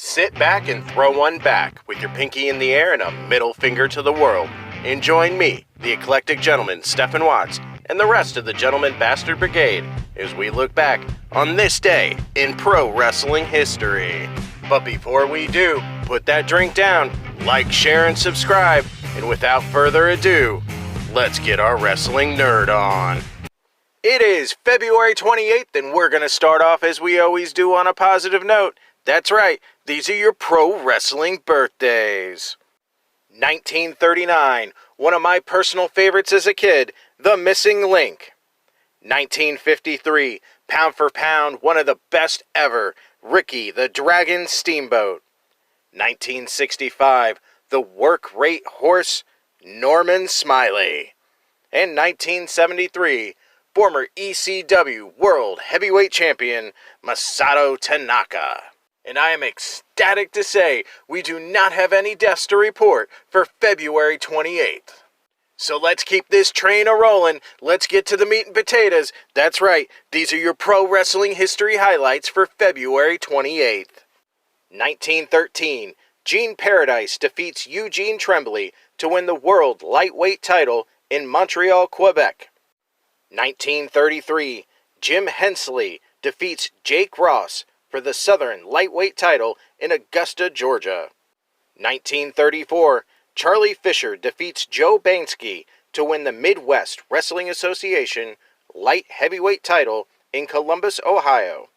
Sit back and throw one back with your pinky in the air and a middle finger to the world. And join me, the eclectic gentleman Stephen Watts, and the rest of the Gentleman Bastard Brigade as we look back on this day in pro wrestling history. But before we do, put that drink down, like, share, and subscribe, and without further ado, let's get our wrestling nerd on. It is February 28th, and we're going to start off as we always do on a positive note. That's right, these are your pro wrestling birthdays. 1939, one of my personal favorites as a kid, The Missing Link. 1953, pound for pound, one of the best ever, Ricky the Dragon Steamboat. 1965, the work rate horse, Norman Smiley. And 1973, former ECW World Heavyweight Champion, Masato Tanaka. And I am ecstatic to say we do not have any deaths to report for February 28th. So let's keep this train a-rolling. Let's get to the meat and potatoes. That's right, these are your pro wrestling history highlights for February 28th. 1913, Gene Paradise defeats Eugene Tremblay to win the World Lightweight title in Montreal, Quebec. 1933, Jim Hensley defeats Jake Ross for the Southern Lightweight title in Augusta, Georgia. 1934, Charlie Fisher defeats Joe Bansky to win the Midwest Wrestling Association Light Heavyweight title in Columbus, Ohio.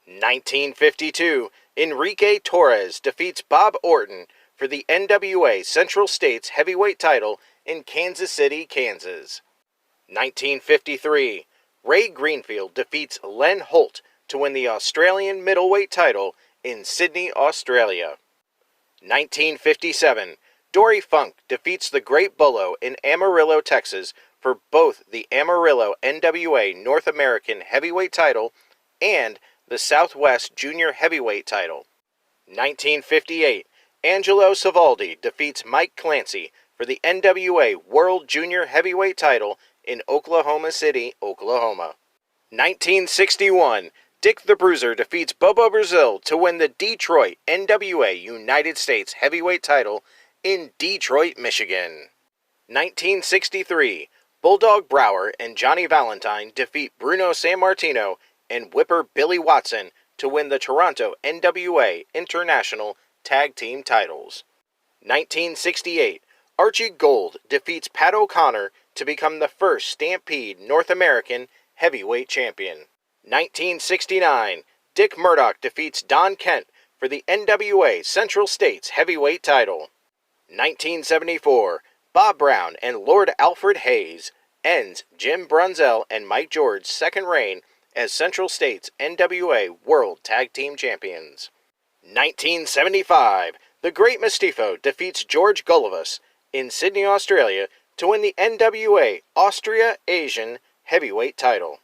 1952, Enrique Torres defeats Bob Orton for the NWA Central States Heavyweight title in Kansas City, Kansas. 1953, Ray Greenfield defeats Len Holt to win the Australian middleweight title in Sydney, Australia. 1957, Dory Funk defeats the Great Bull in Amarillo, Texas for both the Amarillo NWA North American Heavyweight title and the Southwest Junior Heavyweight title. 1958, Angelo Savaldi defeats Mike Clancy for the NWA World Junior Heavyweight title in Oklahoma City, Oklahoma. 1961, Dick the Bruiser defeats Bobo Brazil to win the Detroit NWA United States Heavyweight title in Detroit, Michigan. 1963, Bulldog Brower and Johnny Valentine defeat Bruno Sammartino and Whipper Billy Watson to win the Toronto NWA International Tag Team titles. 1968, Archie Gold defeats Pat O'Connor to become the first Stampede North American Heavyweight Champion. 1969, Dick Murdoch defeats Don Kent for the NWA Central States Heavyweight title. 1974, Bob Brown and Lord Alfred Hayes ends Jim Brunzell and Mike George's second reign as Central States NWA World Tag Team Champions. 1975, The Great Mistifo defeats George Gullivus in Sydney, Australia to win the NWA Austria Asian Heavyweight title.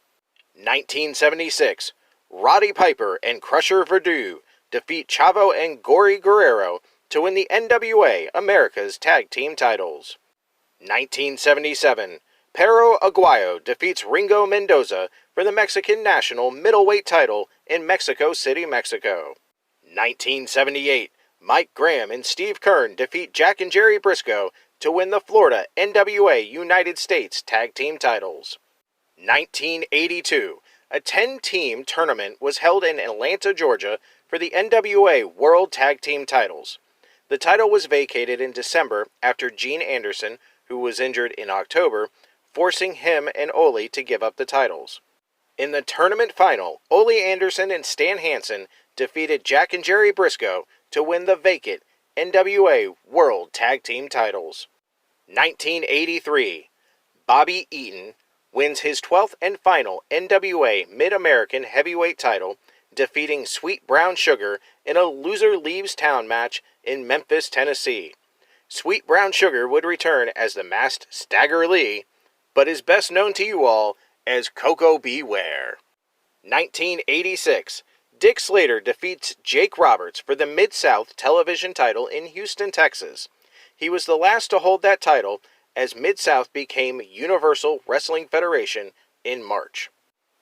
1976, Roddy Piper and Crusher Verdue defeat Chavo and Gory Guerrero to win the NWA America's Tag Team titles. 1977, Perro Aguayo defeats Ringo Mendoza for the Mexican National Middleweight title in Mexico City, Mexico. 1978, Mike Graham and Steve Kern defeat Jack and Jerry Briscoe to win the Florida NWA United States Tag Team titles. 1982, a 10-team tournament was held in Atlanta, Georgia for the NWA World Tag Team titles. The title was vacated in December after Gene Anderson, who was injured in October, forcing him and Ole to give up the titles. In the tournament final, Ole Anderson and Stan Hansen defeated Jack and Jerry Briscoe to win the vacant NWA World Tag Team titles. 1983, Bobby Eaton wins his 12th and final NWA Mid-American Heavyweight title, defeating Sweet Brown Sugar in a loser leaves town match in Memphis, Tennessee. Sweet Brown Sugar would return as the masked Stagger Lee, but is best known to you all as Coco Beware. 1986, Dick Slater defeats Jake Roberts for the Mid-South television title in Houston, Texas. He was the last to hold that title as Mid-South became Universal Wrestling Federation in March.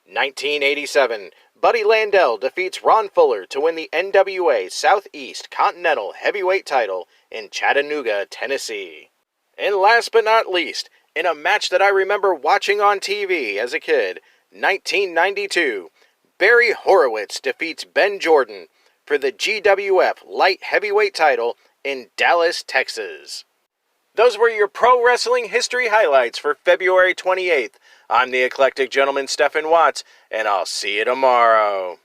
1987, Buddy Landel defeats Ron Fuller to win the NWA Southeast Continental Heavyweight title in Chattanooga, Tennessee. And last but not least, in a match that I remember watching on TV as a kid, 1992, Barry Horowitz defeats Ben Jordan for the GWF Light Heavyweight title in Dallas, Texas. Those were your pro wrestling history highlights for February 28th. I'm the Eclectic Gentleman Stephen Watts, and I'll see you tomorrow.